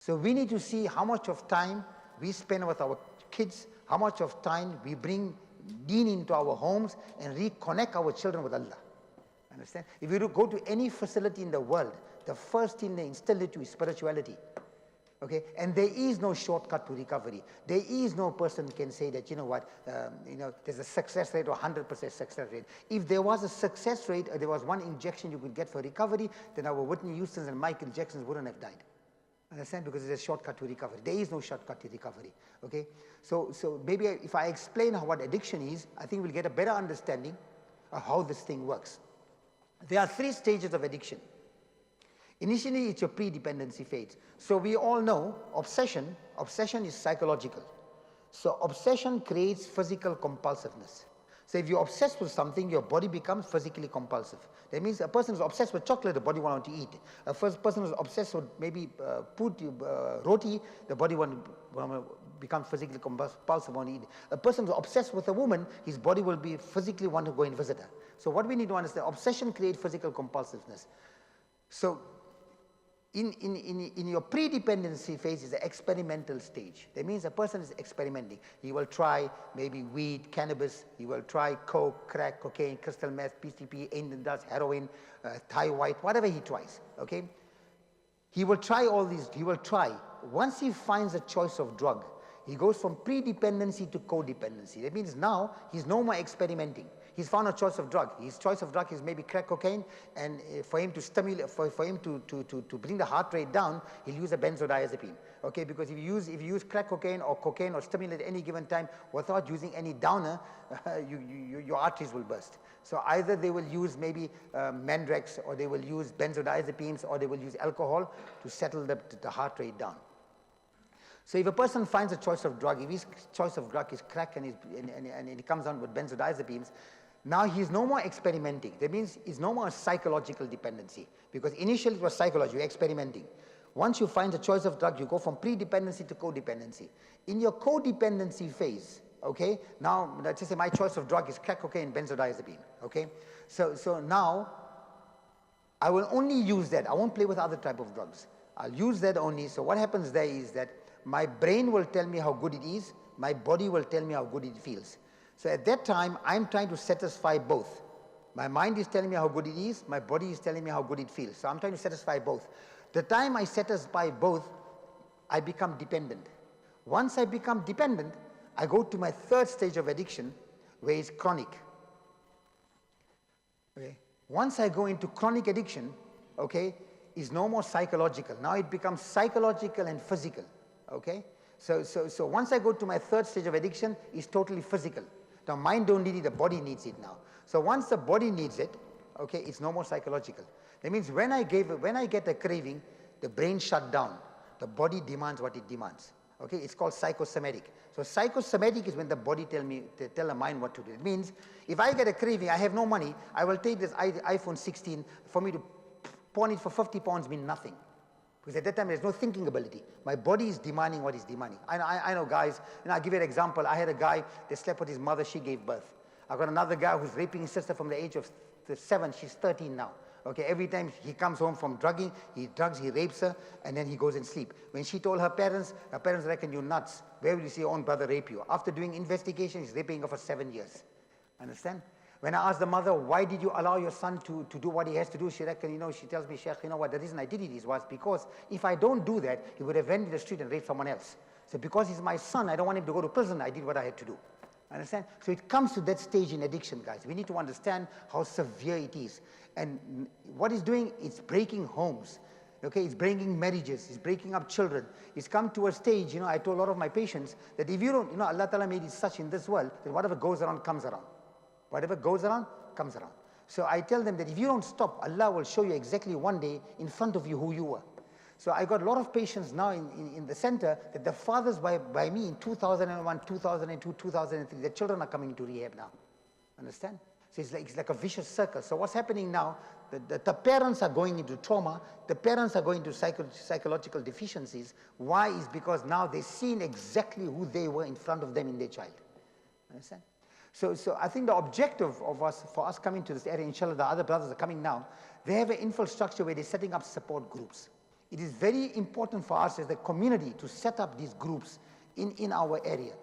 So we need to see how much of time we spend with our kids, how much of time we bring deen into our homes and reconnect our children with Allah. Understand? If you go to any facility in the world, the first thing they instill into you is spirituality. Okay, and there is no shortcut to recovery. There is no person can say that, you know what, there's a success rate or 100% success rate. If there was a success rate, or there was one injection you could get for recovery, then our Whitney Houstons and Michael Jacksons wouldn't have died. Understand? Because there's a shortcut to recovery. There is no shortcut to recovery. Okay, so maybe if I explain what addiction is, I think we'll get a better understanding of how this thing works. There are 3 stages of addiction. Initially, it's your pre-dependency phase. So we all know obsession is psychological. So obsession creates physical compulsiveness. So if you're obsessed with something, your body becomes physically compulsive. That means a person is obsessed with chocolate, the body wants to eat. A first person is obsessed with maybe roti, the body becomes physically compulsive, want to eat. A person is obsessed with a woman, his body will be physically want to go and visit her. So what we need to understand, obsession creates physical compulsiveness. So in your pre-dependency phase is the experimental stage. That means a person is experimenting. He will try maybe weed, cannabis, he will try coke, crack, cocaine, crystal meth, PCP, Indian dust, heroin, Thai white, whatever he tries, okay? He will try all these, he will try. Once he finds a choice of drug, he goes from pre-dependency to codependency. That means now he's no more experimenting. He's found a choice of drug. His choice of drug is maybe crack cocaine, and for him to stimulate, for him to bring the heart rate down, he'll use a benzodiazepine. Okay, because if you use crack cocaine or stimulant at any given time without using any downer, your arteries will burst. So either they will use maybe Mandrex, or they will use benzodiazepines, or they will use alcohol to settle the heart rate down. So if a person finds a choice of drug, if his choice of drug is crack and he comes on with benzodiazepines, now he's no more experimenting. That means it's no more a psychological dependency, because initially it was psychology, you're experimenting. Once you find a choice of drug, you go from pre-dependency to codependency. In your codependency phase, okay, now let's just say my choice of drug is crack cocaine, benzodiazepine, okay? So now I will only use that. I won't play with other type of drugs. I'll use that only. So what happens there is that my brain will tell me how good it is, my body will tell me how good it feels. So at that time, I'm trying to satisfy both. My mind is telling me how good it is, my body is telling me how good it feels. So I'm trying to satisfy both. The time I satisfy both, I become dependent. Once I become dependent, I go to my 3rd stage of addiction, where it's chronic. Okay. Once I go into chronic addiction, okay, it's no more psychological. Now it becomes psychological and physical. Okay, so once I go to my 3rd stage of addiction, it's totally physical. The mind don't need it, the body needs it now. So once the body needs it, okay, it's no more psychological. That means when I get a craving, the brain shut down. The body demands what it demands. Okay, it's called psychosomatic. So psychosomatic is when the body tell the mind what to do. It means if I get a craving, I have no money, I will take this iPhone 16. For me to pawn it for 50 pounds mean nothing. Because at that time, there's no thinking ability. My body is demanding what it's demanding. I know guys, I'll give you an example. I had a guy that slept with his mother, she gave birth. I've got another guy who's raping his sister from the age of 7, she's 13 now. Okay, every time he comes home from drugging, he drugs, he rapes her, and then he goes and sleep. When she told her parents reckon you're nuts. Where will you see your own brother rape you? After doing investigation, he's raping her for 7 years. Understand? When I asked the mother, why did you allow your son to do what he has to do? She reckon, she tells me, Shaykh, what, the reason I did it was because if I don't do that, he would have went to the street and raped someone else. So because he's my son, I don't want him to go to prison, I did what I had to do. Understand? So it comes to that stage in addiction, guys. We need to understand how severe it is. And what it's doing, it's breaking homes. Okay, it's breaking marriages, it's breaking up children. It's come to a stage, I told a lot of my patients that if you don't, Allah Ta'ala made it such in this world that whatever goes around comes around. Whatever goes around, comes around. So I tell them that if you don't stop, Allah will show you exactly one day in front of you who you were. So I got a lot of patients now in the center that the fathers by me in 2001, 2002, 2003, the children are coming to rehab now. Understand? So it's like a vicious circle. So what's happening now, the parents are going into trauma, the parents are going into psychological deficiencies. Why? Is because now they've seen exactly who they were in front of them in their child. Understand? So I think the objective for us coming to this area, inshallah, the other brothers are coming now, they have an infrastructure where they're setting up support groups. It is very important for us as a community to set up these groups in our area.